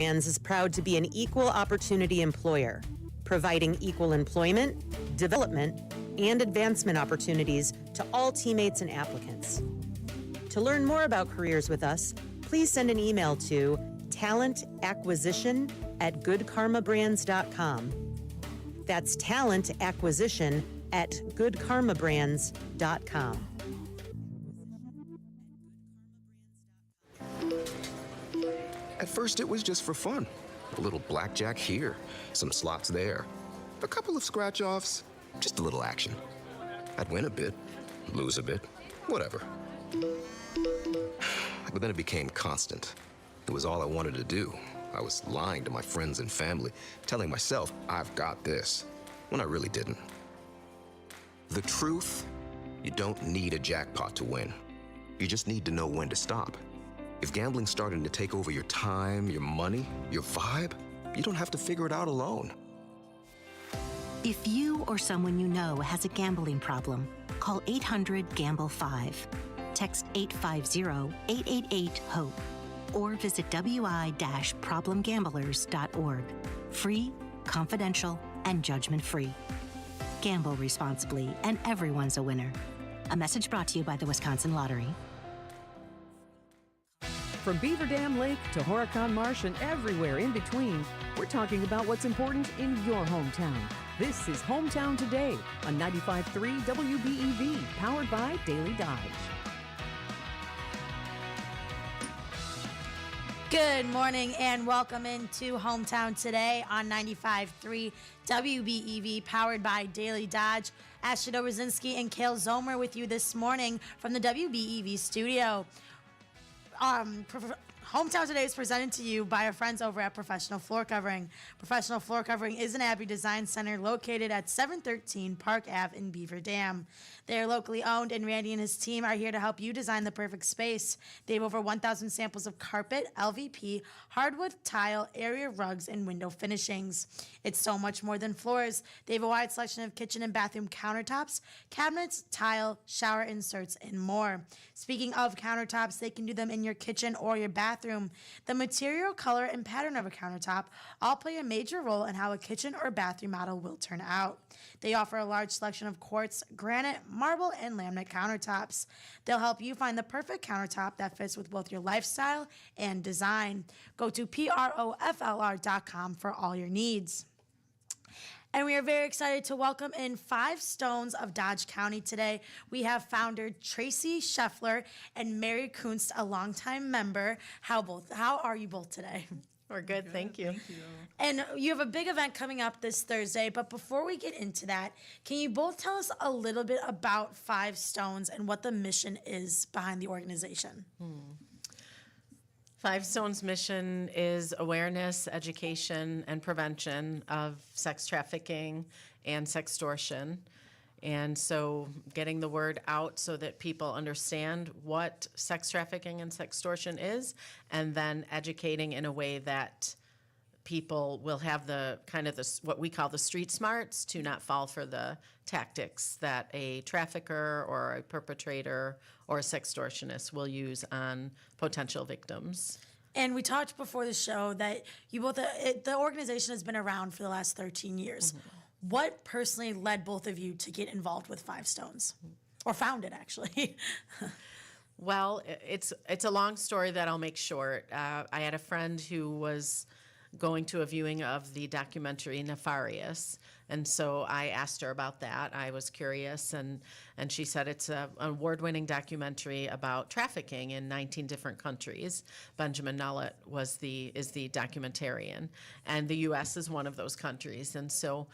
Brands is proud to be an equal opportunity employer, providing equal employment, development, and advancement opportunities to all teammates and applicants. To learn more about careers with us, please send an email to talentacquisition@goodkarmabrands.com. That's talentacquisition@goodkarmabrands.com. At first, it was just for fun. A little blackjack here, some slots there, a couple of scratch-offs, just a little action. I'd win a bit, lose a bit, whatever. But then it became constant. It was all I wanted to do. I was lying to my friends and family, telling myself, I've got this, when I really didn't. The truth, you don't need a jackpot to win. You just need to know when to stop. If gambling's starting to take over your time, your money, your vibe, you don't have to figure it out alone. If you or someone you know has a gambling problem, call 800-GAMBLE-5, text 850-888-HOPE, or visit wi-problemgamblers.org. Free, confidential, and judgment-free. Gamble responsibly, and everyone's a winner. A message brought to you by the Wisconsin Lottery. From Beaver Dam Lake to Horicon Marsh and everywhere in between, we're talking about what's important in your hometown. This is Hometown Today on 95.3 WBEV, powered by Daily Dodge. Good morning and welcome into Hometown Today on 95.3 WBEV, powered by Daily Dodge. Ashley Dobrzinski and Kale Zomer with you this morning from the WBEV studio. Hometown Today is presented to you by our friends over at Professional Floor Covering. Professional Floor Covering is an Abbey Design Center located at 713 Park Ave in Beaver Dam. They are locally owned, and Randy and his team are here to help you design the perfect space. They have over 1,000 samples of carpet, LVP, hardwood, tile, area rugs, and window finishings. It's so much more than floors. They have a wide selection of kitchen and bathroom countertops, cabinets, tile, shower inserts, and more. Speaking of countertops, they can do them in your kitchen or your bathroom. The material, color, and pattern of a countertop all play a major role in how a kitchen or bathroom model will turn out. They offer a large selection of quartz, granite, marble, and laminate countertops. They'll help you find the perfect countertop that fits with both your lifestyle and design. Go to proflr.com for all your needs. And we are very excited to welcome in 5 Stones of Dodge County today. We have founder Tracy Scheffler and Mary Kunst, a longtime member. How are you both today? We're good, thank you. And you have a big event coming up this Thursday, but before we get into that, can you both tell us a little bit about 5 Stones and what the mission is behind the organization? 5 Stone's mission is awareness, education, and prevention of sex trafficking and sextortion. And so getting the word out so that people understand what sex trafficking and sextortion is, and then educating in a way that people will have the kind of what we call the street smarts to not fall for the tactics that a trafficker or a perpetrator or a sextortionist will use on potential victims. And we talked before the show that you both the organization has been around for the last 13 years. Mm-hmm. What personally led both of you to get involved with 5 Stones, or found it actually? Well, it's a long story that I'll make short. I had a friend who was going to a viewing of the documentary Nefarious, and so I asked her about that. I was curious, and she said it's an award-winning documentary about trafficking in 19 different countries. Benjamin Nullett is the documentarian, and the U.S. is one of those countries. And so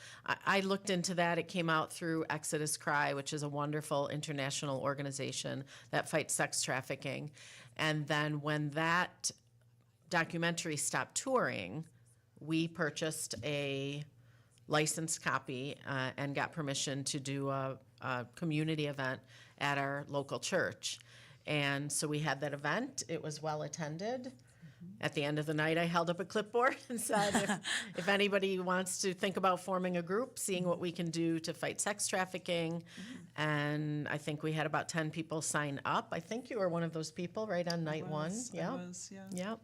I looked into that. It came out through Exodus Cry, which is a wonderful international organization that fights sex trafficking. And then when that documentary stopped touring, we purchased a licensed copy and got permission to do a community event at our local church. And so we had that event. It was well attended. At the end of the night, I held up a clipboard and said, if anybody wants to think about forming a group, seeing what we can do to fight sex trafficking And I think we had about 10 people sign up. I think you were one of those people right on night one. I was, yeah. Yep.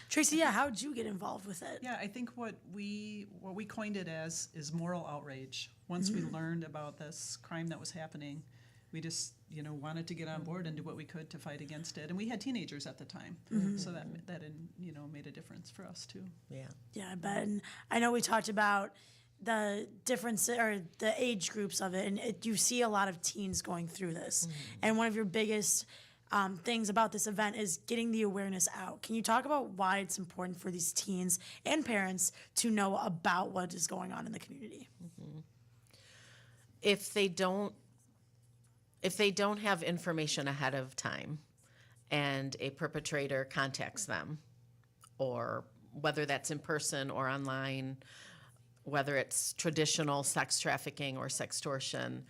Tracy, how'd you get involved with it? Yeah, I think what we coined it as is moral outrage. Once we learned about this crime that was happening, we just wanted to get on board and do what we could to fight against it. And we had teenagers at the time, so that made a difference for us too. Yeah. Yeah, I bet. And I know we talked about the difference or the age groups of it, and you see a lot of teens going through this. And one of your biggest things about this event is getting the awareness out. Can you talk about why it's important for these teens and parents to know about what is going on in the community? If they don't have information ahead of time and a perpetrator contacts them, or whether that's in person or online, whether it's traditional sex trafficking or sextortion,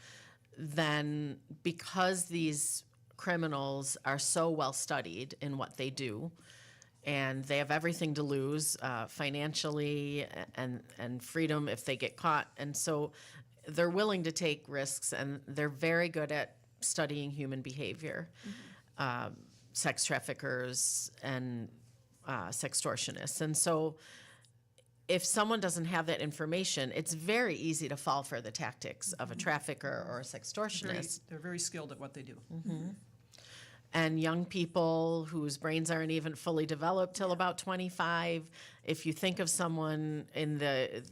then because these criminals are so well studied in what they do, and they have everything to lose financially and freedom if they get caught, and so they're willing to take risks, and they're very good at studying human behavior, sex traffickers and sextortionists. And so if someone doesn't have that information, it's very easy to fall for the tactics of a trafficker or a sextortionist. They're very skilled at what they do. And young people whose brains aren't even fully developed till about 25, if you think of someone in the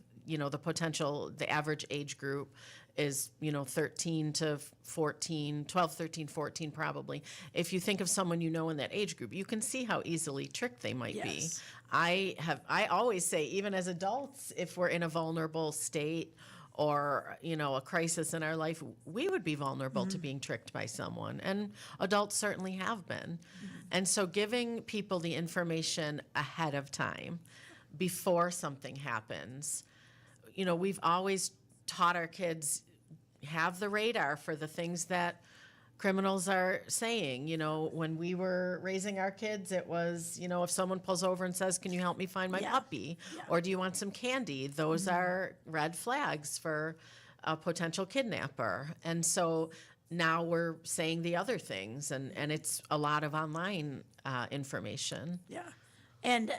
potential, the average age group is 13 to 14, 12, 13, 14 probably. If you think of someone in that age group, you can see how easily tricked they might be. I always say, even as adults, if we're in a vulnerable state or a crisis in our life, we would be vulnerable to being tricked by someone, and adults certainly have been. And so giving people the information ahead of time before something happens, we've always taught our kids, have the radar for the things that criminals are saying. When we were raising our kids, it was, if someone pulls over and says, "Can you help me find my puppy?" Or "Do you want some candy?" Those are red flags for a potential kidnapper. And so now we're saying the other things, and it's a lot of online information. Yeah. And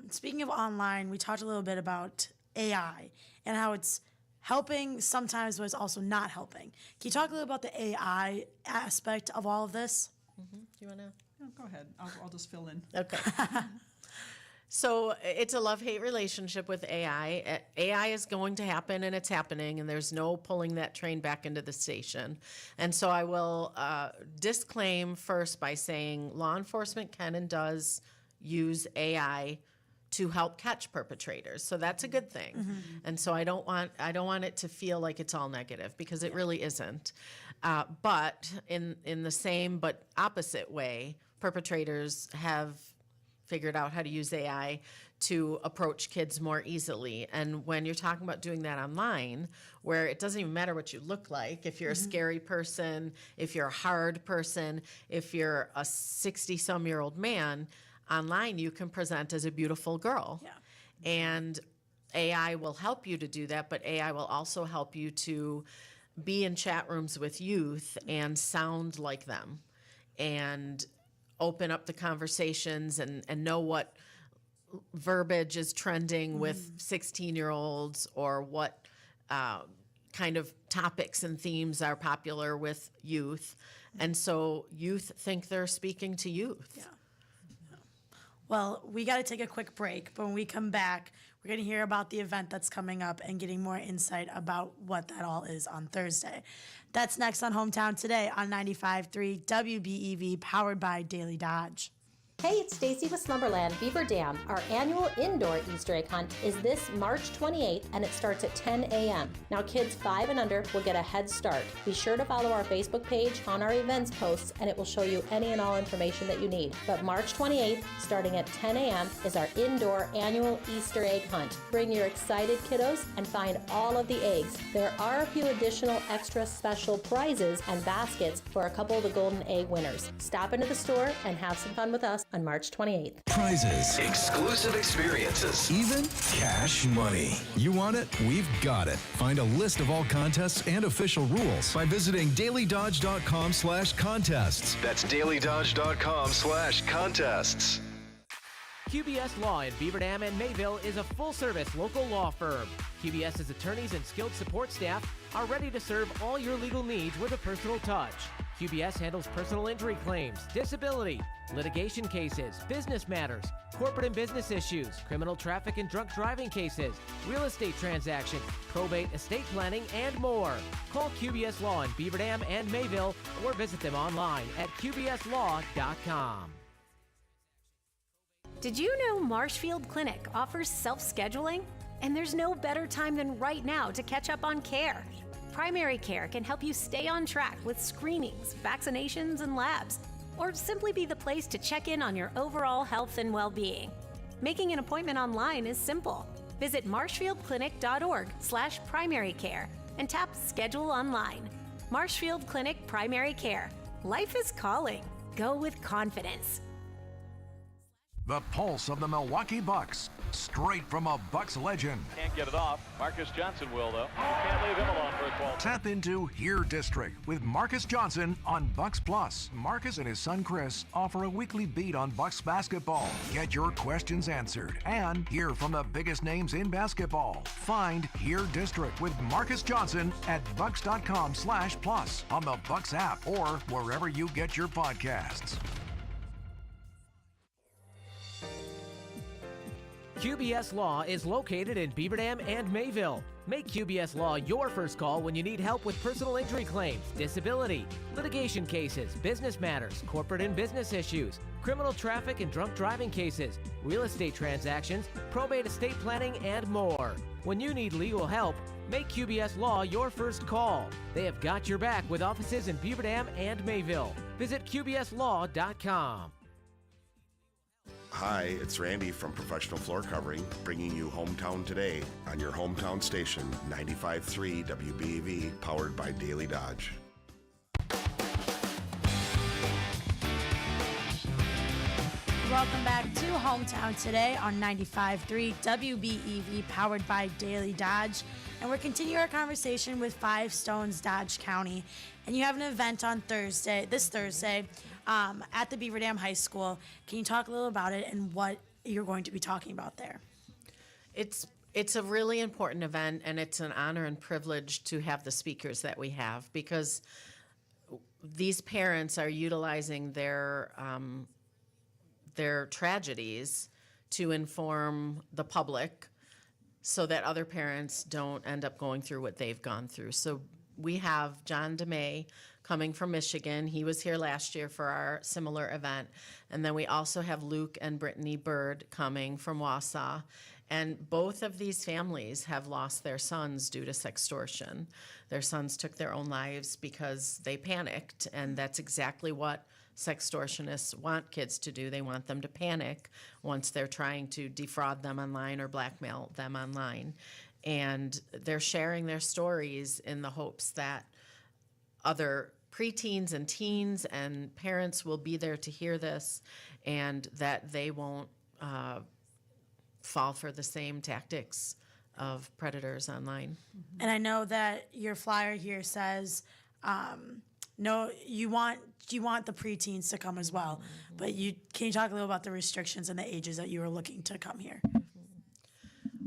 speaking of online, we talked a little bit about AI and how it's helping sometimes, but it's also not helping. Can you talk a little about the AI aspect of all of this? Do you want to? No, go ahead. I'll just fill in. Okay. So it's a love-hate relationship with AI. AI is going to happen, and it's happening, and there's no pulling that train back into the station. And so I will disclaim first by saying law enforcement can and does use AI to help catch perpetrators. So that's a good thing. And so I don't want it to feel like it's all negative, because it really isn't. But in the same but opposite way, perpetrators have figured out how to use AI to approach kids more easily. And when you're talking about doing that online, where it doesn't even matter what you look like, if you're a scary person, if you're a hard person, if you're a 60-some-year-old man, online you can present as a beautiful girl. And AI will help you to do that, but AI will also help you to be in chat rooms with youth and sound like them and open up the conversations and know what verbiage is trending with 16-year-olds, or what kind of topics and themes are popular with youth. And so youth think they're speaking to youth. Well, we got to take a quick break, but when we come back, we're going to hear about the event that's coming up and getting more insight about what that all is on Thursday. That's next on Hometown Today on 95.3 WBEV, powered by Daily Dodge. Hey, it's Stacy with Slumberland Beaver Dam. Our annual indoor Easter egg hunt is this March 28th, and it starts at 10 a.m. Now, kids 5 and under will get a head start. Be sure to follow our Facebook page on our events posts, and it will show you any and all information that you need. But March 28th, starting at 10 a.m., is our indoor annual Easter egg hunt. Bring your excited kiddos and find all of the eggs. There are a few additional extra special prizes and baskets for a couple of the golden egg winners. Stop into the store and have some fun with us on March 28th. Prizes, Exclusive experiences. even cash money. You want it? We've got it. Find a list of all contests and official rules by visiting dailydodge.com/contests. That's dailydodge.com/contests. QBS Law in Beaver Dam and Mayville is a full-service local law firm. QBS's attorneys and skilled support staff are ready to serve all your legal needs with a personal touch. QBS handles personal injury claims, disability, litigation cases, business matters, corporate and business issues, criminal traffic and drunk driving cases, real estate transactions, probate, estate planning, and more. Call QBS Law in Beaver Dam and Mayville or visit them online at qbslaw.com. Did you know Marshfield Clinic offers self-scheduling? And there's no better time than right now to catch up on care. Primary care can help you stay on track with screenings, vaccinations, and labs, or simply be the place to check in on your overall health and well-being. Making an appointment online is simple. Visit marshfieldclinic.org/primary care and tap Schedule Online. Marshfield Clinic Primary Care. Life is calling. Go with confidence. The pulse of the Milwaukee Bucks, straight from a Bucks legend. Can't get it off. Marcus Johnson will, though. You can't leave him alone for a 12. Tap into Here District with Marcus Johnson on Bucks Plus. Marcus and his son Chris offer a weekly beat on Bucks basketball. Get your questions answered and hear from the biggest names in basketball. Find Here District with Marcus Johnson at bucks.com/plus on the Bucks app or wherever you get your podcasts. QBS Law is located in Beaver Dam and Mayville. Make QBS Law your first call when you need help with personal injury claims, disability, litigation cases, business matters, corporate and business issues, criminal traffic and drunk driving cases, real estate transactions, probate estate planning, and more. When you need legal help, make QBS Law your first call. They have got your back with offices in Beaver Dam and Mayville. Visit qbslaw.com. Hi, it's Randy from Professional Floor Covering, bringing you Hometown Today on your hometown station, 95.3 WBEV, powered by Daily Dodge. Welcome back to Hometown Today on 95.3 WBEV, powered by Daily Dodge. And we're continuing our conversation with Five Stones Dodge County. And you have an event on this Thursday, at the Beaver Dam High School. Can you talk a little about it and what you're going to be talking about there? It's a really important event, and it's an honor and privilege to have the speakers that we have, because these parents are utilizing their tragedies to inform the public so that other parents don't end up going through what they've gone through. So we have John DeMay coming from Michigan. He was here last year for our similar event. And then we also have Luke and Brittany Bird coming from Wausau. And both of these families have lost their sons due to sextortion. Their sons took their own lives because they panicked, and that's exactly what sextortionists want kids to do. They want them to panic once they're trying to defraud them online or blackmail them online. And they're sharing their stories in the hopes that other preteens and teens and parents will be there to hear this, and that they won't fall for the same tactics of predators online. And I know that your flyer here says, no, you want the preteens to come as well, but can you talk a little about the restrictions and the ages that you were looking to come here?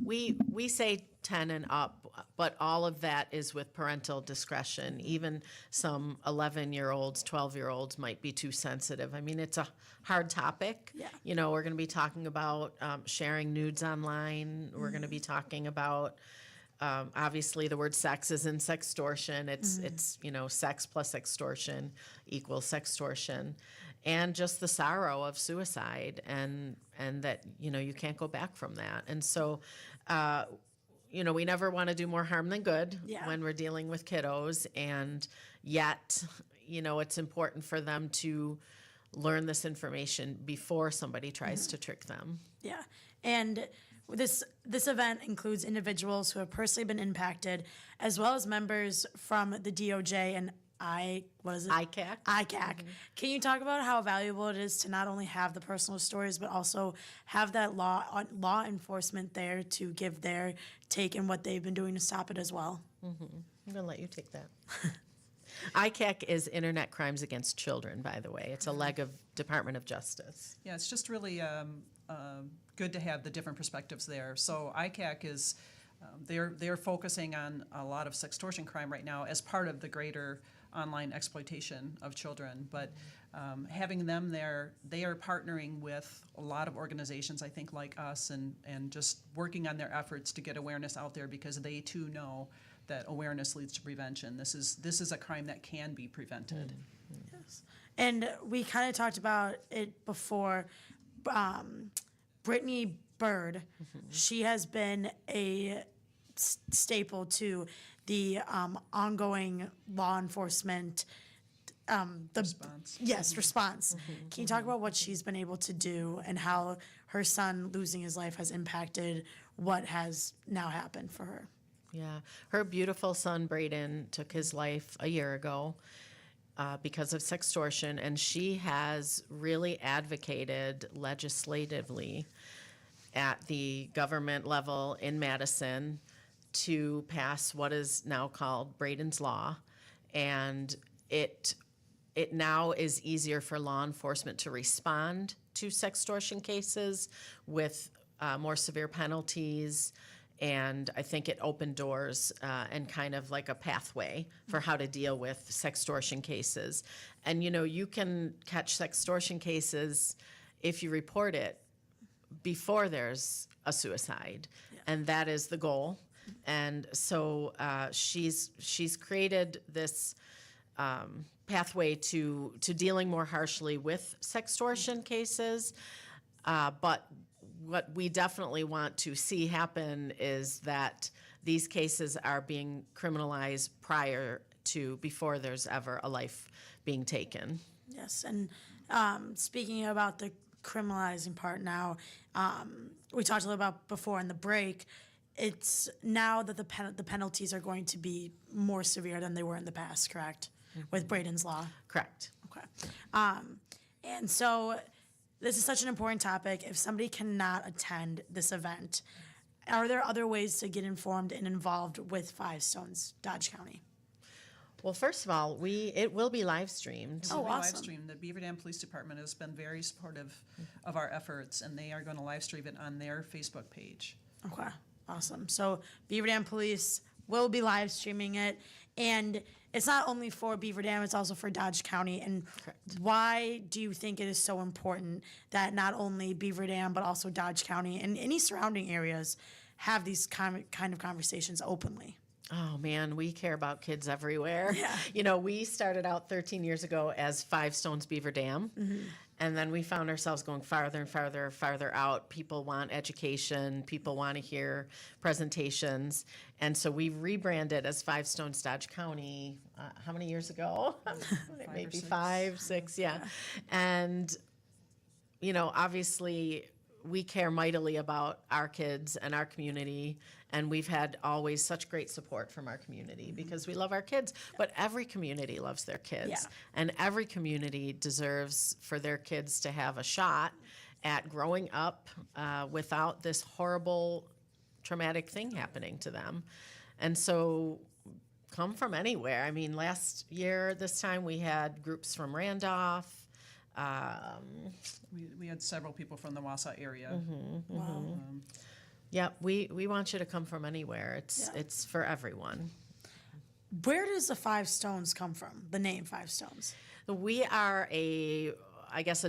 We say 10 and up, but all of that is with parental discretion. Even some 11-year-olds, 12-year-olds might be too sensitive. I mean, it's a hard topic. Yeah. You know, we're going to be talking about sharing nudes online. We're going to be talking about, obviously, the word sex is in sextortion. It's you know, sex plus extortion equals sextortion. And just the sorrow of suicide, and that, you know, you can't go back from that. And so, you know, we never want to do more harm than good when we're dealing with kiddos. And yet, you know, it's important for them to learn this information before somebody tries to trick them. Yeah. And this event includes individuals who have personally been impacted, as well as members from the DOJ and what is it? ICAC. ICAC. Can you talk about how valuable it is to not only have the personal stories, but also have that law enforcement there to give their take and what they've been doing to stop it as well? I'm going to let you take that. ICAC is Internet Crimes Against Children, by the way. It's a leg of Department of Justice. Yeah, it's just really good to have the different perspectives there. So ICAC is, they're focusing on a lot of sextortion crime right now as part of the greater online exploitation of children. But having them there, they are partnering with a lot of organizations, I think, like us, and just working on their efforts to get awareness out there, because they too know that awareness leads to prevention. This is a crime that can be prevented. Yes. And we kind of talked about it before. Brittany Bird, she has been a staple to the ongoing law enforcement response. Yes, response. Can you talk about what she's been able to do and how her son losing his life has impacted what has now happened for her? Yeah. Her beautiful son, Braden, took his life a year ago because of sextortion, and she has really advocated legislatively at the government level in Madison to pass what is now called Braden's Law, and it now is easier for law enforcement to respond to sextortion cases with more severe penalties, and I think it opened doors and kind of like a pathway for how to deal with sextortion cases. And you can catch sextortion cases if you report it before there's a suicide, and that is the goal. And so she's created this pathway to dealing more harshly with sextortion cases, but what we definitely want to see happen is that these cases are being criminalized before there's ever a life being taken. Yes, and speaking about the criminalizing part now, we talked a little about before in the break. It's now that the penalties are going to be more severe than they were in the past, correct? With Braden's Law. Correct. Okay. And so this is such an important topic. If somebody cannot attend this event, are there other ways to get informed and involved with Five Stones, Dodge County? Well, first of all, it will be live streamed. It will be live streamed. The Beaver Dam Police Department has been very supportive of our efforts, and they are going to live stream it on their Facebook page. Okay, awesome. So Beaver Dam Police will be live streaming it, and it's not only for Beaver Dam, it's also for Dodge County. And why do you think it is so important that not only Beaver Dam, but also Dodge County and any surrounding areas have these kind of conversations openly? Oh, man, we care about kids everywhere. Yeah. We started out 13 years ago as Five Stones Beaver Dam, and then we found ourselves going farther and farther out. People want education. People want to hear presentations. And so we rebranded as Five Stones Dodge County, how many years ago? Maybe 5, 6, yeah. And, obviously we care mightily about our kids and our community, and we've had always such great support from our community because we love our kids, but every community loves their kids, and every community deserves for their kids to have a shot at growing up without this horrible, traumatic thing happening to them. And so come from anywhere. I mean, last year, this time, we had groups from Randolph. We had several people from the Wausau area. Wow. Yeah, we want you to come from anywhere. It's for everyone. Where does the Five Stones come from, the name Five Stones? We are a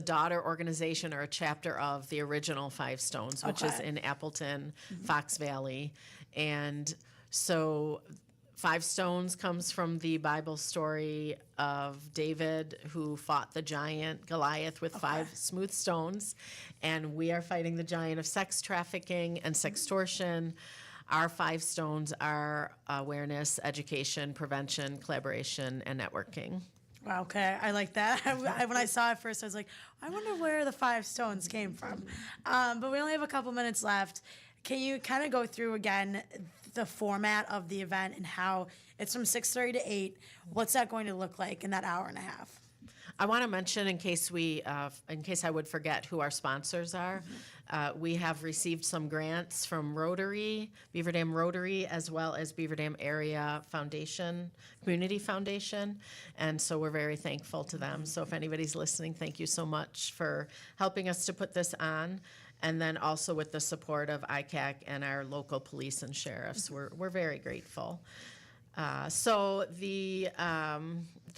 daughter organization or a chapter of the original Five Stones, which is in Appleton, Fox Valley. And so Five Stones comes from the Bible story of David who fought the giant Goliath with 5 smooth stones. And we are fighting the giant of sex trafficking and sextortion. Our 5 stones are awareness, education, prevention, collaboration, and networking. Wow, okay, I like that. When I saw it first, I was like, I wonder where the 5 stones came from. But we only have a couple minutes left. Can you kind of go through again the format of the event and how it's from 6:30 to 8? What's that going to look like in that hour and a half? I want to mention, in case I would forget, who our sponsors are. We have received some grants from Rotary, Beaver Dam Rotary, as well as Beaver Dam Area Foundation, Community Foundation, and so we're very thankful to them. So if anybody's listening, thank you so much for helping us to put this on. And then also with the support of ICAC and our local police and sheriffs, we're very grateful. So the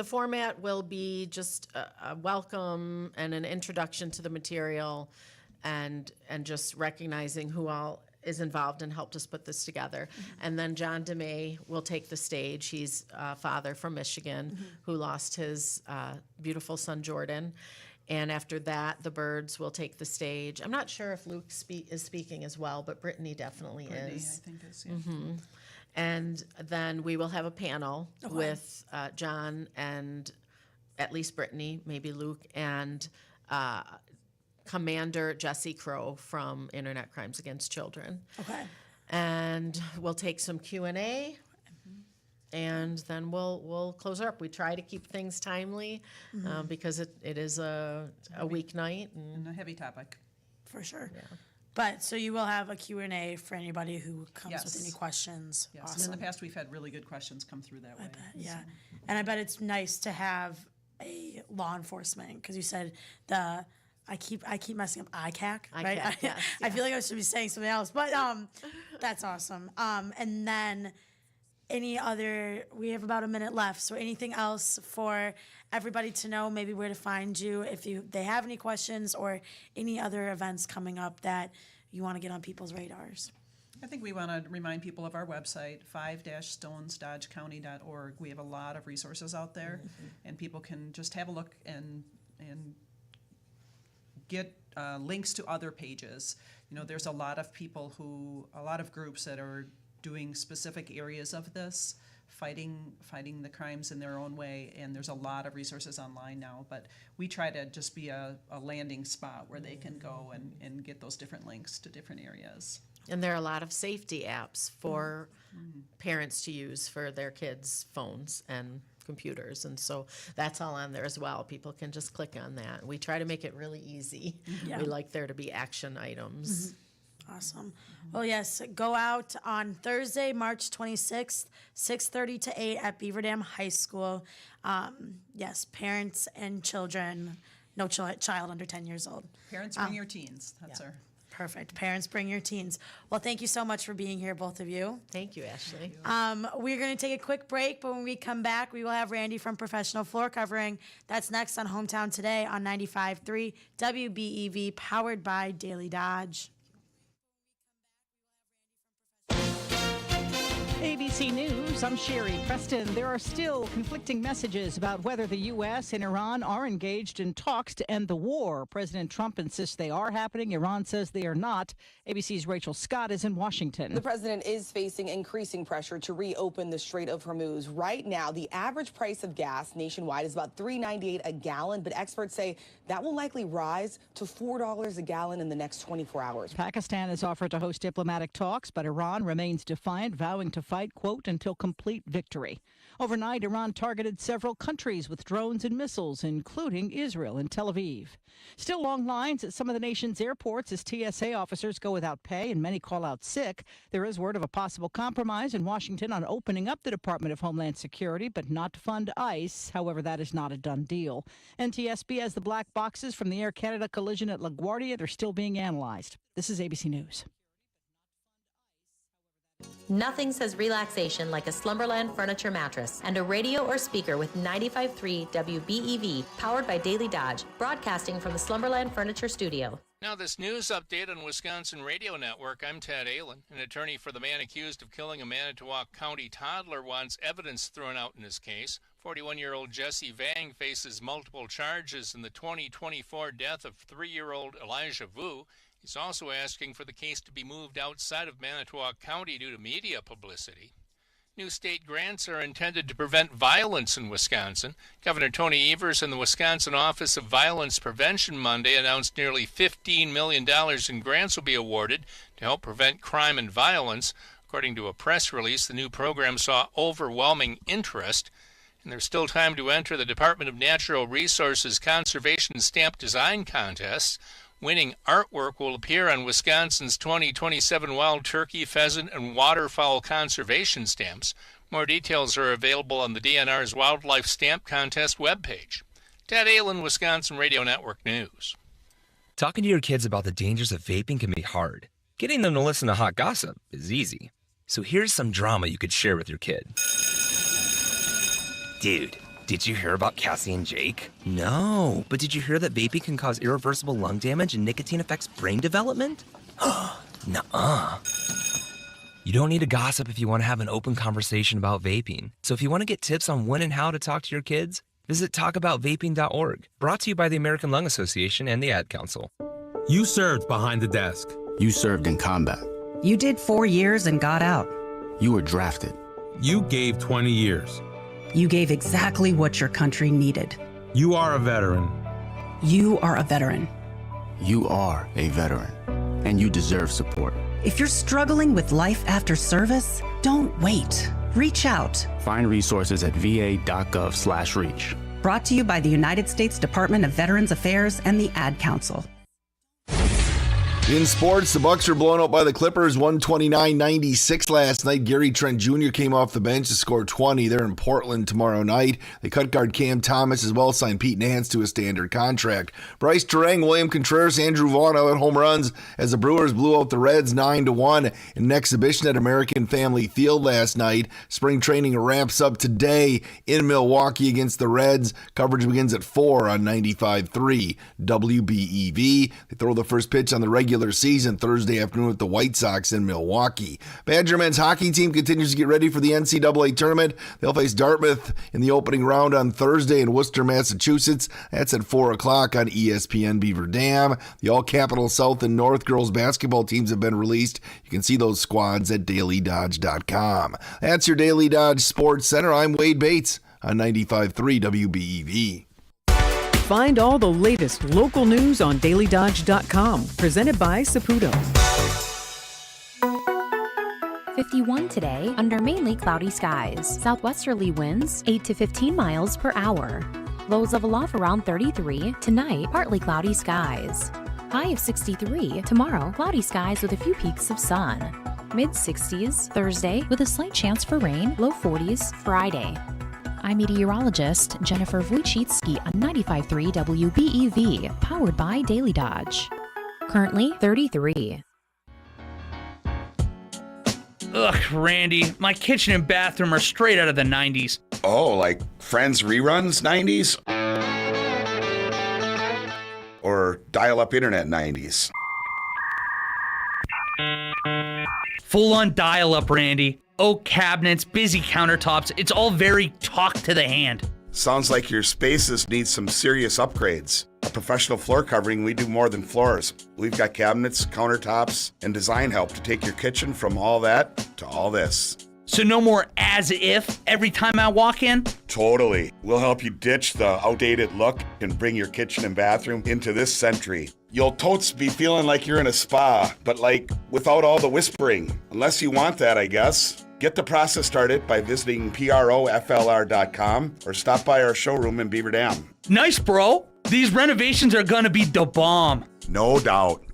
format will be just a welcome and an introduction to the material, and just recognizing who all is involved and helped us put this together. And then John DeMay will take the stage. He's a father from Michigan who lost his beautiful son Jordan. And after that, the Birds will take the stage. I'm not sure if Luke is speaking as well, but Brittany definitely is. I think is, yeah. And then we will have a panel with John and at least Brittany, maybe Luke, and Commander Jesse Crow from Internet Crimes Against Children. Okay. And we'll take some Q&A, and then we'll close her up. We try to keep things timely because it is a weeknight. And a heavy topic. For sure. Yeah. But so you will have a Q&A for anybody who comes with any questions. Yes, Awesome. and in the past we've had really good questions come through that way. Yeah, and I bet it's nice to have a law enforcement, because you said I keep messing up ICAC, right? Yes, I feel like I should be saying something else, but that's awesome. And then we have about a minute left, so anything else for everybody to know, maybe where to find you if they have any questions, or any other events coming up that you want to get on people's radars? I think we want to remind people of our website, 5-stonesdodgecounty.org. We have a lot of resources out there, and people can just have a look and get links to other pages. You know, there's a lot of groups that are doing specific areas of this, fighting the crimes in their own way, and there's a lot of resources online now, but we try to just be a landing spot where they can go and get those different links to different areas. And there are a lot of safety apps for parents to use for their kids' phones and computers, and so that's all on there as well. People can just click on that. We try to make it really easy. Yeah. We like there to be action items. Awesome. Well, yes, go out on Thursday, March 26th, 6:30 to 8 at Beaver Dam High School. Yes, parents and children, no child under 10 years old. Parents bring your teens. That's our... Perfect. Parents, bring your teens. Well, thank you so much for being here, both of you. Thank you, Ashley. We're going to take a quick break, but when we come back, we will have Randy from Professional Floor Covering. That's next on Hometown Today on 95.3 WBEV, powered by Daily Dodge. ABC News, I'm Sherry Preston. There are still conflicting messages about whether the U.S. and Iran are engaged in talks to end the war. President Trump insists they are happening. Iran says they are not. ABC's Rachel Scott is in Washington. The president is facing increasing pressure to reopen the Strait of Hormuz. Right now, the average price of gas nationwide is about $3.98 a gallon, but experts say that will likely rise to $4 a gallon in the next 24 hours. Pakistan has offered to host diplomatic talks, but Iran remains defiant, vowing to fight, quote, until complete victory. Overnight, Iran targeted several countries with drones and missiles, including Israel and Tel Aviv. Still long lines at some of the nation's airports as TSA officers go without pay and many call out sick. There is word of a possible compromise in Washington on opening up the Department of Homeland Security, but not to fund ICE. However, that is not a done deal. NTSB has the black boxes from the Air Canada collision at LaGuardia. They're still being analyzed. This is ABC News. Nothing says relaxation like a Slumberland furniture mattress and a radio or speaker with 95.3 WBEV, powered by Daily Dodge, broadcasting from the Slumberland Furniture Studio. Now this news update on Wisconsin Radio Network. I'm Ted Allen. An attorney for the man accused of killing a Manitowoc County toddler wants evidence thrown out in his case. 41-year-old Jesse Vang faces multiple charges in the 2024 death of 3-year-old Elijah Vu. He's also asking for the case to be moved outside of Manitowoc County due to media publicity. New state grants are intended to prevent violence in Wisconsin. Governor Tony Evers and the Wisconsin Office of Violence Prevention Monday announced nearly $15 million in grants will be awarded to help prevent crime and violence. According to a press release, the new program saw overwhelming interest, and there's still time to enter the Department of Natural Resources Conservation Stamp Design Contest. Winning artwork will appear on Wisconsin's 2027 wild turkey, pheasant, and waterfowl conservation stamps. More details are available on the DNR's Wildlife Stamp Contest webpage. Ted Allen, Wisconsin Radio Network News. Talking to your kids about the dangers of vaping can be hard. Getting them to listen to hot gossip is easy. So here's some drama you could share with your kid. Dude, did you hear about Cassie and Jake? No, but did you hear that vaping can cause irreversible lung damage and nicotine affects brain development? Nuh-uh. You don't need to gossip if you want to have an open conversation about vaping. So if you want to get tips on when and how to talk to your kids, visit talkaboutvaping.org. Brought to you by the American Lung Association and the Ad Council. You served behind the desk. You served in combat. You did 4 years and got out. You were drafted. You gave 20 years. You gave exactly what your country needed. You are a veteran. You are a veteran. You are a veteran, and you deserve support. If you're struggling with life after service, don't wait. Reach out. Find resources at va.gov/reach. Brought to you by the United States Department of Veterans Affairs and the Ad Council. In sports, the Bucks were blown out by the Clippers 129-96 last night. Gary Trent Jr. came off the bench to score 20. They're in Portland tomorrow night. They cut guard Cam Thomas as well, signed Pete Nance to a standard contract. Bryce Terang, William Contreras, Andrew Vaughn out at home runs as the Brewers blew out the Reds 9-1 in an exhibition at American Family Field last night. Spring training ramps up today in Milwaukee against the Reds. Coverage begins at 4 on 95.3 WBEV. They throw the first pitch on the regular season Thursday afternoon with the White Sox in Milwaukee. Badger men's hockey team continues to get ready for the NCAA tournament. They'll face Dartmouth in the opening round on Thursday in Worcester, Massachusetts. That's at 4 o'clock on ESPN Beaver Dam. The All Capital South and North girls basketball teams have been released. You can see those squads at DailyDodge.com. That's your Daily Dodge Sports Center. I'm Wade Bates on 95.3 WBEV. Find all the latest local news on DailyDodge.com. Presented by Saputo. 51 today under mainly cloudy skies. Southwesterly winds 8 to 15 miles per hour. Lows level off around 33. Tonight, partly cloudy skies. High of 63. Tomorrow, cloudy skies with a few peaks of sun. Mid-60s Thursday with a slight chance for rain. Low 40s Friday. I'm meteorologist Jennifer Wojcicki on 95.3 WBEV, powered by Daily Dodge. Currently 33. Ugh, Randy, my kitchen and bathroom are straight out of the 90s. Oh, like Friends reruns 90s? Or dial-up internet 90s? Full-on dial-up, Randy. Oak cabinets, busy countertops. It's all very talk to the hand. Sounds like your spaces need some serious upgrades. At Professional Floor Covering, we do more than floors. We've got cabinets, countertops, and design help to take your kitchen from all that to all this. So no more as if every time I walk in? Totally. We'll help you ditch the outdated look and bring your kitchen and bathroom into this century. You'll totes be feeling like you're in a spa, but like without all the whispering. Unless you want that, I guess. Get the process started by visiting PROFLR.com or stop by our showroom in Beaver Dam. Nice, bro. These renovations are gonna be the bomb. No doubt.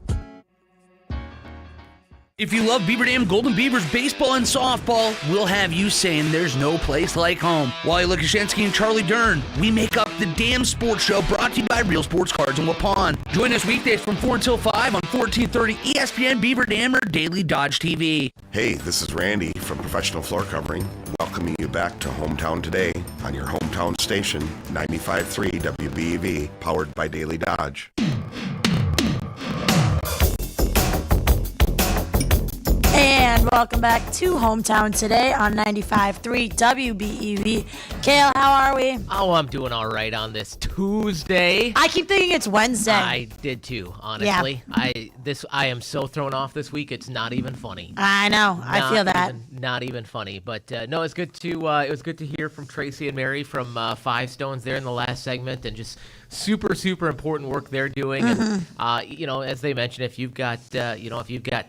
If you love Beaver Dam Golden Beavers baseball and softball, we'll have you saying there's no place like home. Wally Lukashenski and Charlie Dern, we make up the Dam Sports Show, brought to you by Real Sports Cards in Waupun. Join us weekdays from 4 until 5 on 1430 ESPN Beaver Dam or Daily Dodge TV. Hey, this is Randy from Professional Floor Covering, welcoming you back to Hometown Today on your hometown station, 95.3 WBEV, powered by Daily Dodge. And welcome back to Hometown Today on 95.3 WBEV. Kale, how are we? Oh, I'm doing all right on this Tuesday. I keep thinking it's Wednesday. I did too, honestly. Yeah. I am so thrown off this week. It's not even funny. I know. I feel that. Not even funny. But no, it's good to it was good to hear from Tracy and Mary from Five Stones there in the last segment, and just super important work they're doing. And as they mentioned, if you've got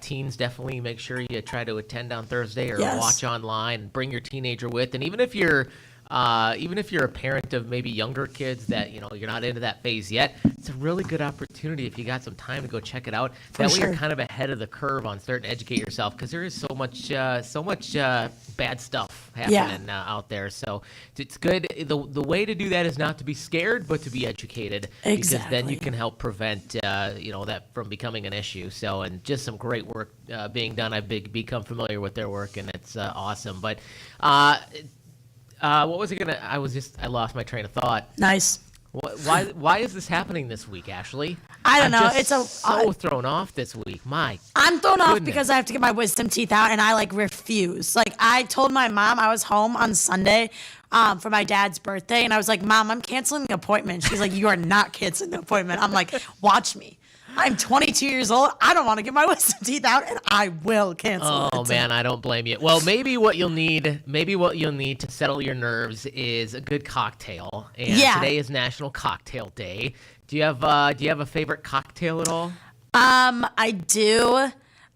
teens, definitely make sure you try to attend on Thursday or watch online. Bring your teenager with, and even if you're a parent of maybe younger kids that you're not into that phase yet, it's a really good opportunity if you got some time to go check it out. That way you're kind of ahead of the curve on starting to educate yourself, because there is so much bad stuff happening out there. So it's good. The way to do that is not to be scared, but to be educated, because then you can help prevent that from becoming an issue. So, and just some great work being done. I've become familiar with their work, and it's awesome. But what was it gonna? I lost my train of thought. Nice. Why is this happening this week, Ashley? I don't know. It's so thrown off this week. I'm thrown off because I have to get my wisdom teeth out, and I refuse. I told my mom I was home on Sunday for my dad's birthday, and I was like, Mom, I'm canceling the appointment. She's like, you are not canceling the appointment. I'm like, watch me. I'm 22 years old. I don't want to get my wisdom teeth out, and I will cancel it. Oh man, I don't blame you. Well, maybe what you'll need to settle your nerves is a good cocktail. And today is National Cocktail Day. Do you have a favorite cocktail at all? I do.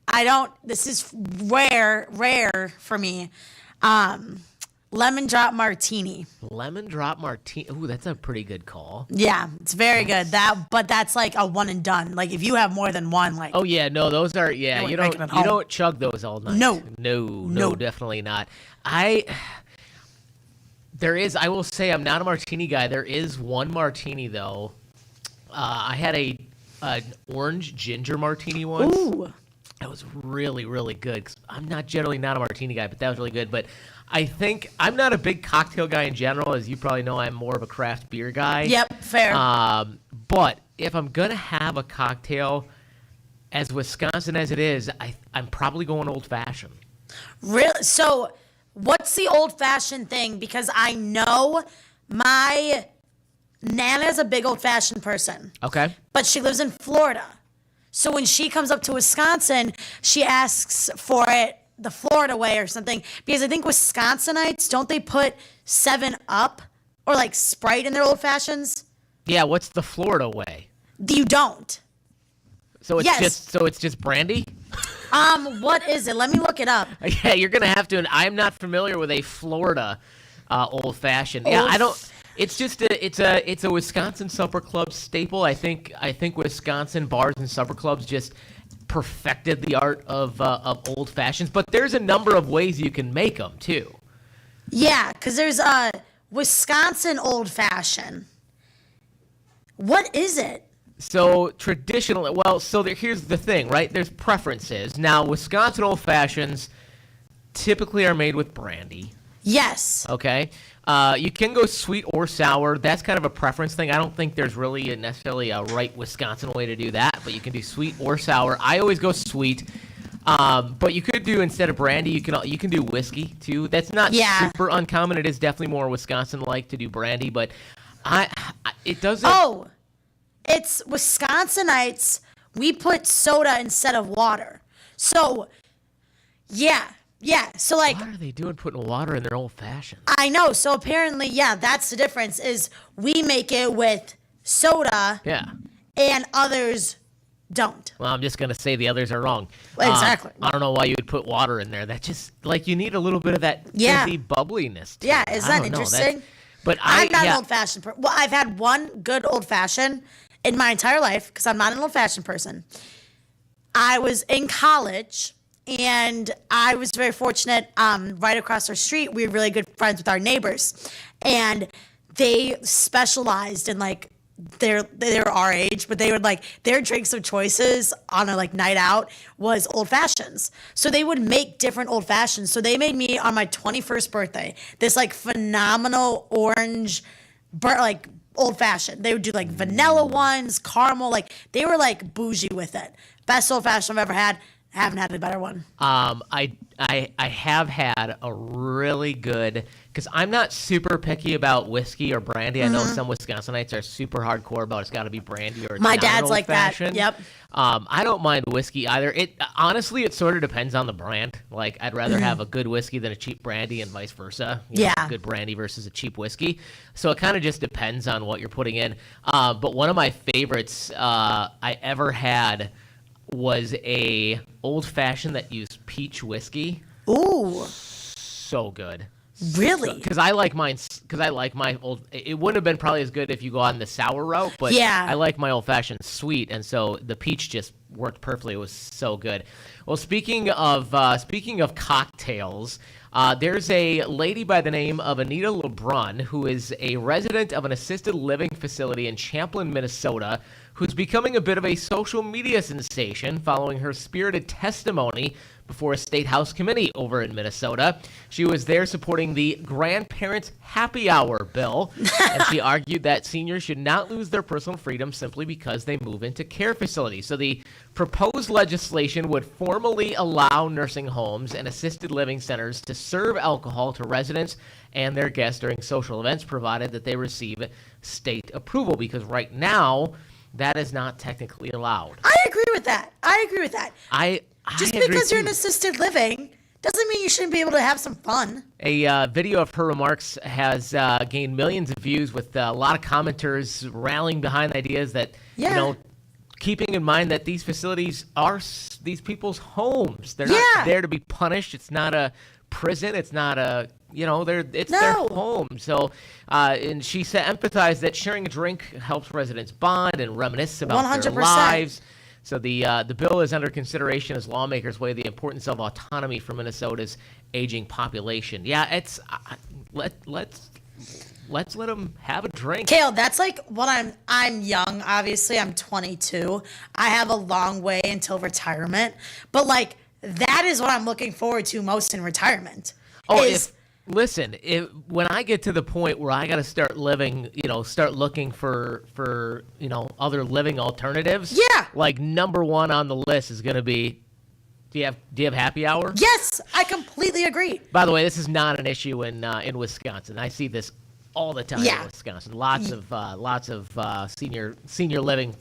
I don't. This is rare for me. Lemon drop martini. Lemon drop martini. Ooh, that's a pretty good call. Yeah, it's very good. But that's like a one and done. Like if you have more than one, like. Oh yeah, no, those are you don't chug those all night. No, definitely not. I will say I'm not a martini guy. There is one martini though. I had an orange ginger martini once. Ooh. That was really, really good. I'm generally not a martini guy, but that was really good. But I think I'm not a big cocktail guy in general. As you probably know, I'm more of a craft beer guy. Yep, fair. But if I'm going to have a cocktail, as Wisconsin as it is, I'm probably going old-fashioned. Really? So what's the old-fashioned thing? Because I know my Nana's a big old-fashioned person. Okay. But she lives in Florida. So when she comes up to Wisconsin, she asks for it the Florida way or something. Because I think Wisconsinites, don't they put 7-Up or Sprite in their old fashions? Yeah, what's the Florida way? You don't. So it's just brandy? What is it? Let me look it up. Yeah, you're gonna have to. And I'm not familiar with a Florida old fashioned. Yeah, I don't. It's just it's a Wisconsin supper club staple. I think Wisconsin bars and supper clubs just perfected the art of old fashions. But there's a number of ways you can make them too. Yeah, because there's a Wisconsin old fashioned. What is it? So traditionally, here's the thing, right? There's preferences. Now, Wisconsin old fashions typically are made with brandy. Yes. Okay. You can go sweet or sour. That's kind of a preference thing. I don't think there's really necessarily a right Wisconsin way to do that, but you can do sweet or sour. I always go sweet. But you could do, instead of brandy, you can do whiskey too. That's not super uncommon. It is definitely more Wisconsin-like to do brandy, but it doesn't. Oh, it's Wisconsinites. We put soda instead of water. So, yeah. So what are they doing putting water in their old fashioned? I know. So apparently, that's the difference. Is we make it with soda. Yeah. And others don't. Well, I'm just gonna say the others are wrong. Exactly. I don't know why you would put water in there. That just you need a little bit of that fizzy bubbliness. Yeah, is that interesting? But I'm not an old fashioned person. Well, I've had one good old fashioned in my entire life because I'm not an old fashioned person. I was in college. And I was very fortunate. Right across our street, we were really good friends with our neighbors, and they specialized in they're our age, but they would their drinks of choices on a night out was old fashions. So they would make different old fashions. So they made me on my 21st birthday this phenomenal orange, old fashioned. They would do vanilla ones, caramel. They were bougie with it. Best old fashioned I've ever had. I haven't had a better one. I have had a really good, because I'm not super picky about whiskey or brandy. I know some Wisconsinites are super hardcore about it's got to be brandy or it's My not an dad's like that. old-fashioned. Yep. I don't mind whiskey either. It honestly, it sort of depends on the brand. Like, I'd rather have a good whiskey than a cheap brandy, and vice versa. You know, Yeah. good brandy versus a cheap whiskey. So it kind of just depends on what you're putting in. But one of my favorites I ever had was a old fashioned that used peach whiskey. Ooh. So good. Really? Because I like mine. Because I like my old. It wouldn't have been probably as good if you go on the sour route, but Yeah. I like my old fashioned sweet, and so the peach just worked perfectly. It was so good. Well, speaking of cocktails, there's a lady by the name of Anita LeBrun who is a resident of an assisted living facility in Champlin, Minnesota, who's becoming a bit of a social media sensation following her spirited testimony before a state house committee over in Minnesota. She was there supporting the Grandparents Happy Hour bill, and she argued that seniors should not lose their personal freedom simply because they move into care facilities. So the proposed legislation would formally allow nursing homes and assisted living centers to serve alcohol to residents and their guests during social events, provided that they receive state approval, because right now, that is not technically allowed. I agree with that. Just agree because you're too. in assisted living doesn't mean you shouldn't be able to have some fun. A video of her remarks has gained millions of views, with a lot of commenters rallying behind ideas that, you know, keeping in mind that these facilities are these people's homes. They're not there to be punished. It's not a prison. It's not a, it's their home. So, and she emphasized that sharing a drink helps residents bond and reminisce about their 100%. lives. So the bill is under consideration as lawmakers weigh the importance of autonomy for Minnesota's aging population. Yeah, it's let's let them have a drink. Kale, that's like what I'm young. Obviously, I'm 22. I have a long way until retirement, but like that is what I'm looking forward to most in retirement. When I get to the point where I got to start living, start looking for other living alternatives. Yeah. Like number one on the list is going to be, do you have happy hour? Yes, I completely agree. By the way, this is not an issue in Wisconsin. I see this all the time in Wisconsin. Lots of senior living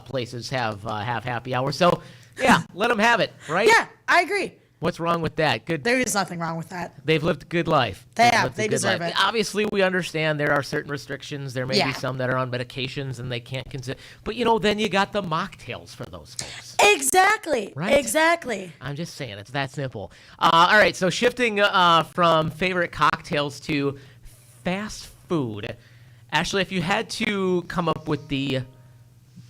places have happy hour. So yeah, let them have it, right? Yeah, I agree. What's wrong with that? Good. There is nothing wrong with that. They've lived a good life. They deserve it. Obviously, we understand there are certain restrictions. There may be some that are on medications and they can't consider. But, then you got the mocktails for those folks. Exactly. Right? Exactly. I'm just saying, it's that simple. All right, so shifting from favorite cocktails to fast food. Ashley, if you had to come up with the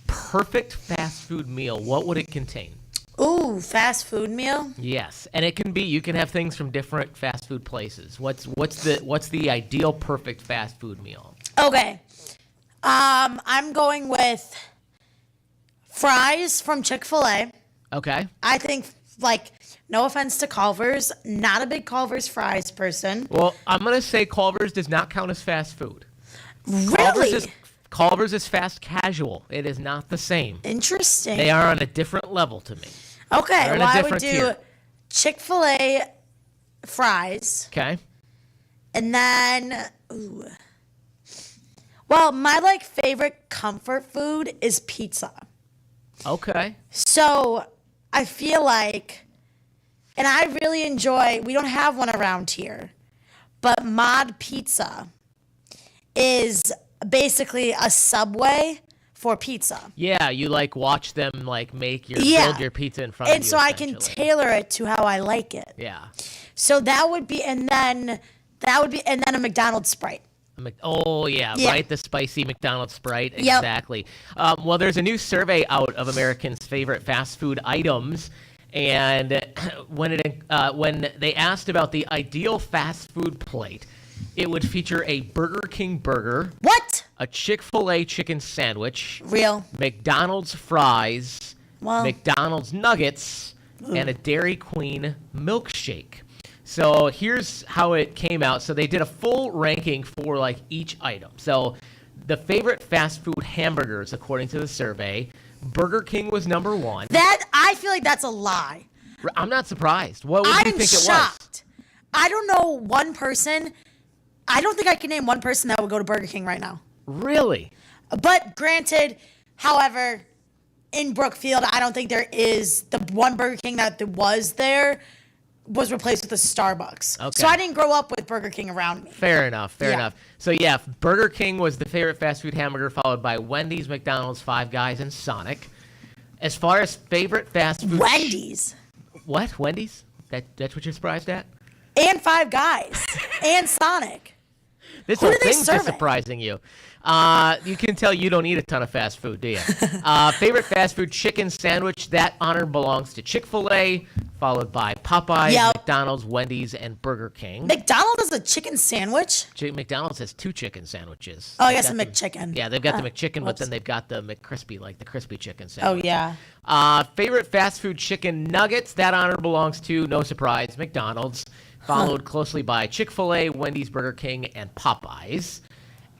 perfect fast food meal, what would it contain? Ooh, fast food meal? Yes, and you can have things from different fast food places. What's the ideal perfect fast food meal? Okay. I'm going with fries from Chick-fil-A. Okay. I think, no offense to Culver's, not a big Culver's fries person. Well, I'm going to say Culver's does not count as fast food. Really? Culver's is fast casual. It is not the same. Interesting. They are on a different level to me. Okay, They're in well, a I would different do tier. Chick-fil-A fries. Okay. And then, well, my favorite comfort food is pizza. Okay. So I feel like, and I really enjoy, we don't have one around here, but Mod Pizza is basically a Subway for pizza. Yeah, you watch them make build your pizza in front of you. And so I can tailor it to how I like it. Yeah. So that would be, and then a McDonald's Sprite. Oh, yeah, Yeah. right? The spicy McDonald's Sprite. Yep. Exactly. Well, there's a new survey out of Americans' favorite fast food items. And when they asked about the ideal fast food plate, it would feature a Burger King burger. What? A Chick-fil-A chicken sandwich. Real. McDonald's fries. Well. McDonald's nuggets. And a Dairy Queen milkshake. So here's how it came out. So they did a full ranking for each item. So the favorite fast food hamburgers, according to the survey, Burger King was number one. That, I feel like that's a lie. I'm not surprised. What would you think it was? I'm shocked. I don't know one person. I don't think I can name one person that would go to Burger King right now. Really? But granted, however, in Brookfield, I don't think there is the one Burger King that was there was replaced with a Starbucks. Okay. So I didn't grow up with Burger King around me. Fair enough. So yeah, Burger King was the favorite fast food hamburger, followed by Wendy's, McDonald's, Five Guys, and Sonic. As far as favorite fast food... Wendy's. What? Wendy's? That's what you're surprised at? And Five Guys. And Sonic. This Who whole do they thing's serve just it? surprising you. You can tell you don't eat a ton of fast food, do you? Favorite fast food chicken sandwich, that honor belongs to Chick-fil-A, followed by Popeyes, Yep. McDonald's, Wendy's, and Burger King. McDonald's has a chicken sandwich? McDonald's has 2 chicken sandwiches. Oh, I They've guess a got McChicken. Yeah, they've got the McChicken, but whoops. then they've got the McCrispy, like the crispy chicken Oh, sandwich. yeah. Favorite fast food chicken nuggets, that honor belongs to, no surprise, McDonald's, followed closely by Chick-fil-A, Wendy's, Burger King, and Popeyes.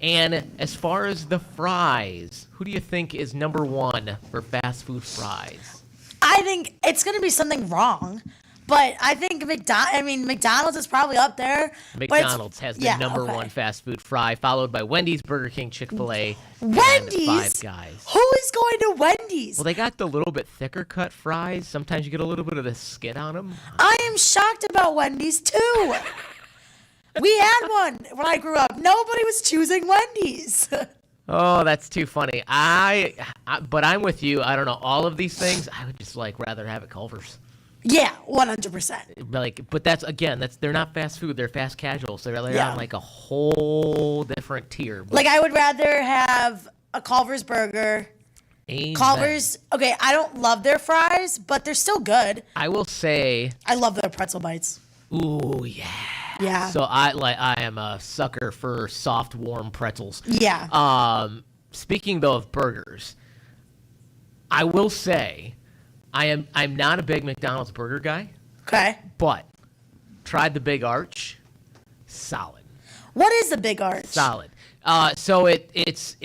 And as far as the fries, who do you think is number 1 for fast food fries? I think it's going to be something wrong. But I think McDonald's is probably up there. McDonald's has the number 1 fast food fry, followed by Wendy's, Burger King, Chick-fil-A, Wendy's? and Five Guys. Who is going to Wendy's? Well, they got the little bit thicker cut fries. Sometimes you get a little bit of the skin on them. I am shocked about Wendy's, too. We had one when I grew up. Nobody was choosing Wendy's. Oh, that's too funny. But I'm with you. I don't know. All of these things, I would just rather have at Culver's. Yeah, 100%. But they're not fast food. They're fast casual. So they're on a whole different tier. Like, I would rather have a Culver's burger. Amen. Culver's, okay, I don't love their fries, but they're still good. I will say, I love their pretzel bites. Ooh, yeah. Yeah. So I am a sucker for soft, warm pretzels. Yeah. Speaking though of burgers, I will say I'm not a big McDonald's burger guy. Okay. But tried the Big Arch. Solid. What is the Big Arch? Solid. So it's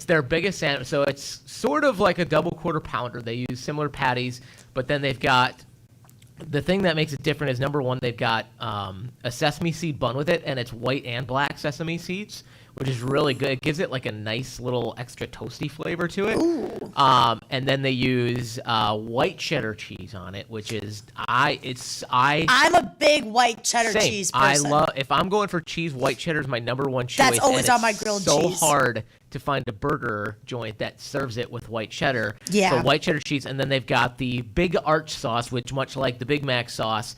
their biggest sandwich. So it's sort of like a double quarter pounder. They use similar patties, but then they've got the thing that makes it different is, number 1, they've got a sesame seed bun with it, and it's white and black sesame seeds, which is really good. It gives it like a nice little extra toasty flavor to it. Ooh. And then they use white cheddar cheese on it, which is I'm a big white cheddar cheese person. If I'm going for cheese, white cheddar is my number 1 choice. That's always and on my it's grilled so cheese. hard to find a burger joint that serves it with white cheddar. Yeah. So white cheddar cheese, and then they've got the Big Arch sauce, which, much like the Big Mac sauce,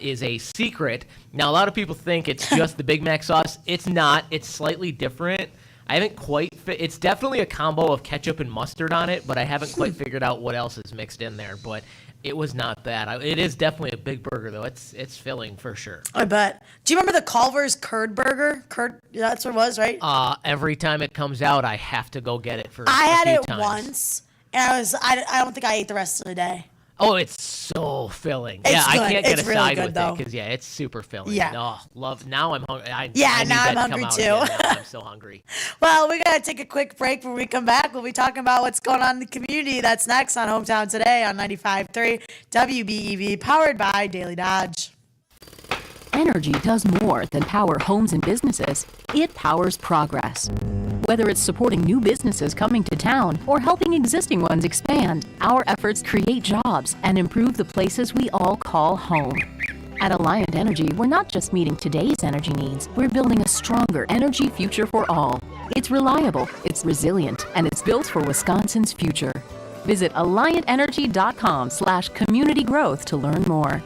is a secret. Now, a lot of people think it's just the Big Mac sauce. It's not. It's slightly different. I haven't quite it's definitely a combo of ketchup and mustard on it, but I haven't quite figured out what else is mixed in there. But it was not bad. It is definitely a big burger, though. It's filling for sure. I bet. Do you remember the Culver's curd burger? Curd, that's what it was, right? Every time it comes out, I have to go get it for I a had few it times. once, and I don't think I ate the rest of the day. Oh, it's so filling. It's I good. can't get It's a really side good, with though. it because it's super filling. Yeah. Oh, love. Now I'm hungry. I Yeah, need now that I'm to come hungry out too. again. Now I'm so hungry. Well, we got to take a quick break. When we come back, we'll be talking about what's going on in the community. That's next on Hometown Today on 95.3 WBEV, powered by Daily Dodge. Energy does more than power homes and businesses. It powers progress. Whether it's supporting new businesses coming to town or helping existing ones expand, our efforts create jobs and improve the places we all call home. At Alliant Energy, we're not just meeting today's energy needs, we're building a stronger energy future for all. It's reliable, it's resilient, and it's built for Wisconsin's future. Visit AlliantEnergy.com/community growth to learn more.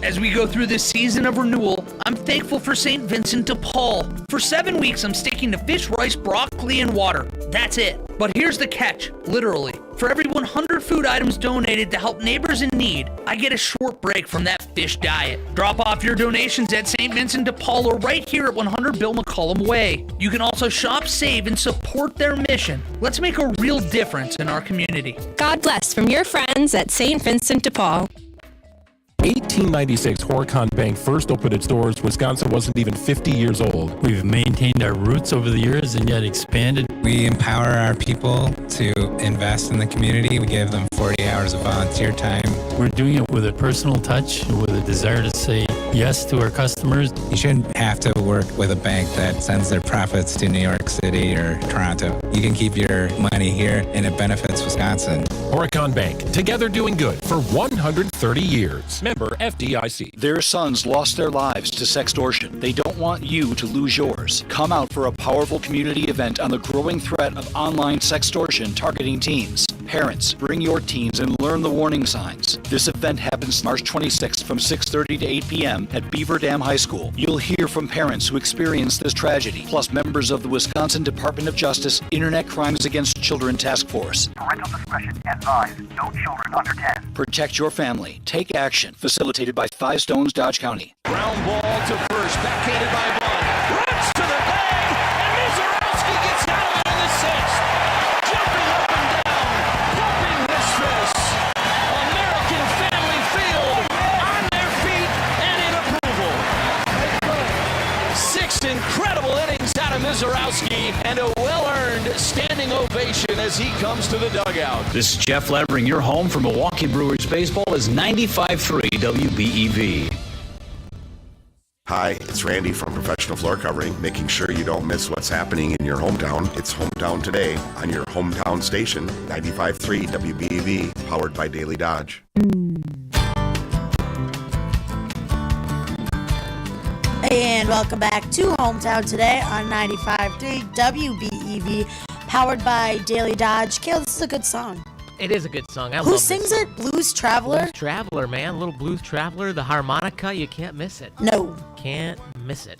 As we go through this season of renewal, I'm thankful for St. Vincent de Paul. For 7 weeks, I'm sticking to fish, rice, broccoli, and water. That's it. But here's the catch, literally. For every 100 food items donated to help neighbors in need, I get a short break from that fish diet. Drop off your donations at St. Vincent de Paul or right here at 100 Bill McCollum Way. You can also shop, save, and support their mission. Let's make a real difference in our community. God bless from your friends at St. Vincent de Paul. 1896, Horicon Bank first opened its doors. Wisconsin wasn't even 50 years old. We've maintained our roots over the years and yet expanded. We empower our people to invest in the community. We give them 40 hours of volunteer time. We're doing it with a personal touch, with a desire to say yes to our customers. You shouldn't have to work with a bank that sends their profits to New York City or Toronto. You can keep your money here and it benefits Wisconsin. Horicon Bank, together doing good for 130 years. Member FDIC. Their sons lost their lives to sextortion. They don't want you to lose yours. Come out for a powerful community event on the growing threat of online sextortion targeting teens. Parents, bring your teens and learn the warning signs. This event happens March 26th from 6:30 to 8 p.m. at Beaver Dam High School. You'll hear from parents who experienced this tragedy, plus members of the Wisconsin Department of Justice Internet Crimes Against Children Task Force. Parental discretion advised. No children under 10. Protect your family. Take action. Facilitated by Five Stones, Dodge County. Ground ball to first. Backhanded by Bond. Runs to the bag, and Mizorowski gets out of it in the sixth. Jumping up and down, pumping his fists. American Family Field on their feet and in approval. 6 incredible innings out of Mizorowski and a well-earned standing ovation as he comes to the dugout. This is Jeff Levering. Your home for Milwaukee Brewers baseball is 95.3 WBEV. Hi, it's Randy from Professional Floor Covering, making sure you don't miss what's happening in your hometown. It's Hometown Today on your hometown station, 95.3 WBEV, powered by Daily Dodge. And welcome back to Hometown Today on 95.3 WBEV, powered by Daily Dodge. Kale, this is a good song. It is a good song. Who sings it? Blues Traveler? Blues Traveler, man. Little Blues Traveler. The harmonica, you can't miss it. No. Can't miss it.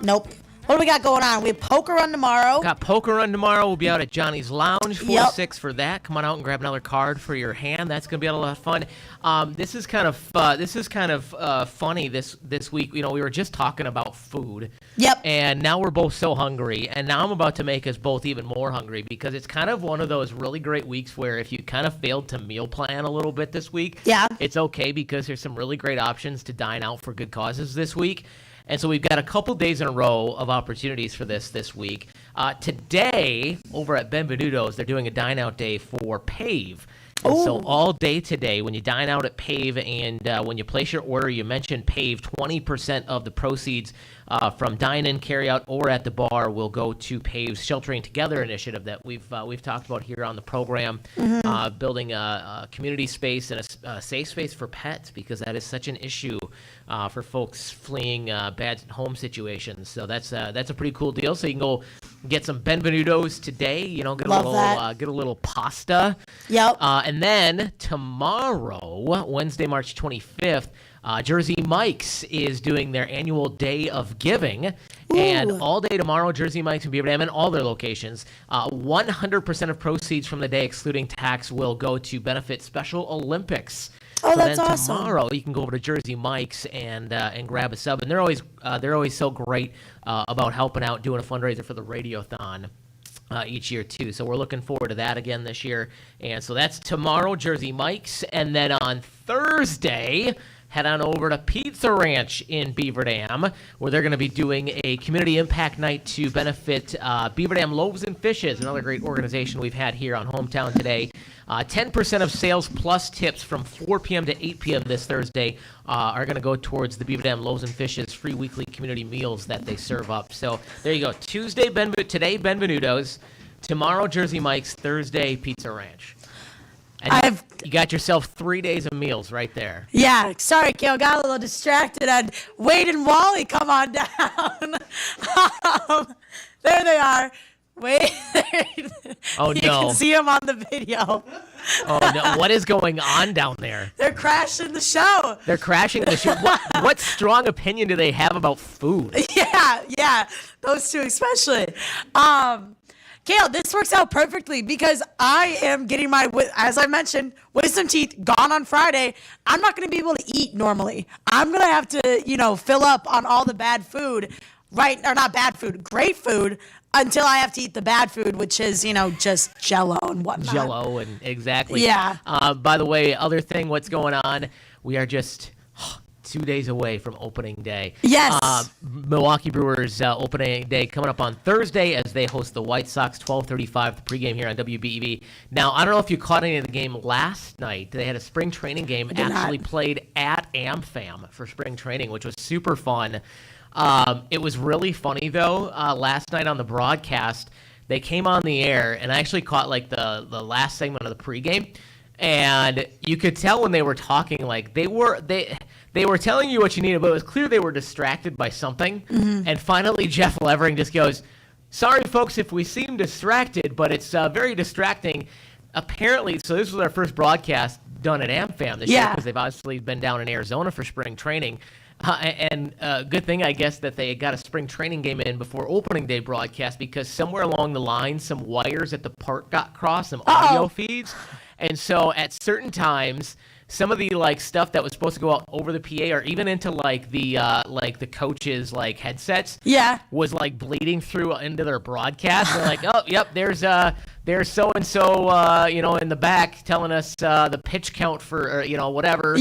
Nope. What do we got going on? We have poker run tomorrow. Got poker run tomorrow. We'll be out at Johnny's Lounge, 4 to 6 for that. Come on out and grab another card for your hand. That's gonna be a lot of fun. This is kind of funny this week. You know, we were just talking about food. Yep. And now we're both so hungry, and now I'm about to make us both even more hungry because it's kind of one of those really great weeks where if you kind of failed to meal plan a little bit this week, it's okay because there's some really great options to dine out for good causes this week. And so we've got a couple days in a row of opportunities for this week. Today, over at Benvenuto's, they're doing a dine-out day for PAVE. And so all day today, when you dine out at PAVE and when you place your order, you mention PAVE, 20% of the proceeds from dine-in, carry-out, or at the bar will go to PAVE's Sheltering Together initiative that we've talked about here on the program, building a community space and a safe space for pets because that is such an issue for folks fleeing bad home situations. So that's a pretty cool deal. So you can go get some Benvenuto's today. You know, get a little pasta. Yep. And then tomorrow, Wednesday, March 25th. Jersey Mike's is doing their annual Day of Giving. And all day tomorrow, Jersey Mike's and Beaver Dam and all their locations, 100% of proceeds from the day, excluding tax, will go to benefit Special Olympics. Oh, so that's then awesome. Tomorrow, you can go over to Jersey Mike's and grab a sub. And they're always so great about helping out, doing a fundraiser for the Radiothon. Each year, too. So we're looking forward to that again this year. And so that's tomorrow, Jersey Mike's. And then on Thursday, head on over to Pizza Ranch in Beaver Dam, where they're going to be doing a community impact night to benefit Beaver Dam Loaves and Fishes, another great organization we've had here on Hometown Today. 10% of sales plus tips from 4 p.m. to 8 p.m. this Thursday are going to go towards the Beaver Dam Loaves and Fishes free weekly community meals that they serve up. So there you go. Today, Benvenuto's. Tomorrow, Jersey Mike's. Thursday, Pizza Ranch. And you got yourself 3 days of meals right there. Yeah, sorry, Kale, got a little distracted. And Wade and Wally, come on down. There they are. Wait. Oh, you no. You can see them on the video. Oh, no. What is going on down there? They're crashing the show. They're crashing the show. What strong opinion do they have about food? Yeah. Those two especially. Kale, this works out perfectly because I am getting my, as I mentioned, wisdom teeth gone on Friday. I'm not going to be able to eat normally. I'm going to have to, fill up on all the bad food, right? Or not bad food, great food, until I have to eat the bad food, which is, just Jell-O and whatnot. Jell-O and exactly. Yeah. By the way, other thing, what's going on? We are just 2 days away from opening day. Yes. Milwaukee Brewers opening day coming up on Thursday as they host the White Sox, 12:35, the pregame here on WBEV. Now, I don't know if you caught any of the game last night. They had a spring training game actually played at AmFam for spring training, which was super fun. It was really funny, though. Last night on the broadcast, they came on the air, and I actually caught like the last segment of the pregame, and you could tell when they were talking, like they were telling you what you needed, but it was clear they were distracted by something. And finally, Jeff Levering just goes, "Sorry, folks, if we seem distracted, but it's very distracting." Apparently, so this was our first broadcast done at AmFam this year because they've obviously been down in Arizona for spring training. And good thing, I guess, that they got a spring training game in before opening day broadcast, because somewhere along the line, some wires at the park got crossed, some audio feeds. And so at certain times, some of the like stuff that was supposed to go out over the PA or even into like the coaches like headsets was like bleeding through into their broadcast. They're like, "Oh, yep, there's so and so in the back telling us the pitch count for whatever."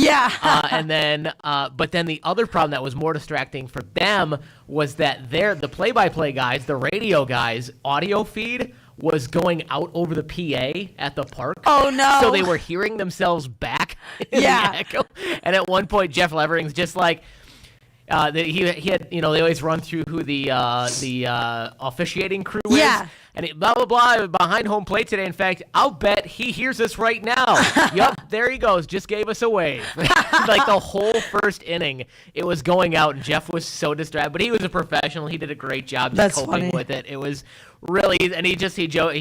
And then but then the other problem that was more distracting for them was that the play-by-play guys, the radio guys, audio feed was going out over the PA at the park. Oh, no. So they were hearing themselves back in the echo. And at one point, Jeff Levering's just like, he had, they always run through who the officiating crew is. And it, blah, blah, blah, behind home plate today. In fact, I'll bet he hears us right now. Yup, there he goes. Just gave us a wave. Like the whole first inning, it was going out, and Jeff was so distracted. But he was a professional. He did a great job just coping with it. It was really, and he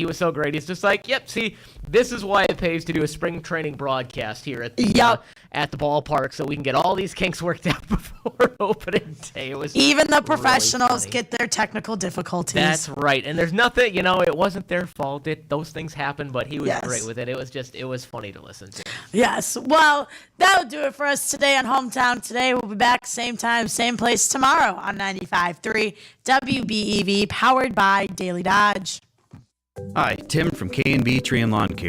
was so great. He's just like, yep, see, this is why it pays to do a spring training broadcast here at the at the ballpark, so we can get all these kinks worked out before opening day. It was even the professionals really get their technical difficulties. That's right, and there's nothing, it wasn't their fault. Those things happen, but he was great with it. It was funny to listen to. Yes. Well, that'll do it for us today on Hometown Today. We'll be back same time, same place tomorrow on 95.3 WBEV, powered by Daily Dodge. Hi, Tim from K&B Tree and Lawn Care.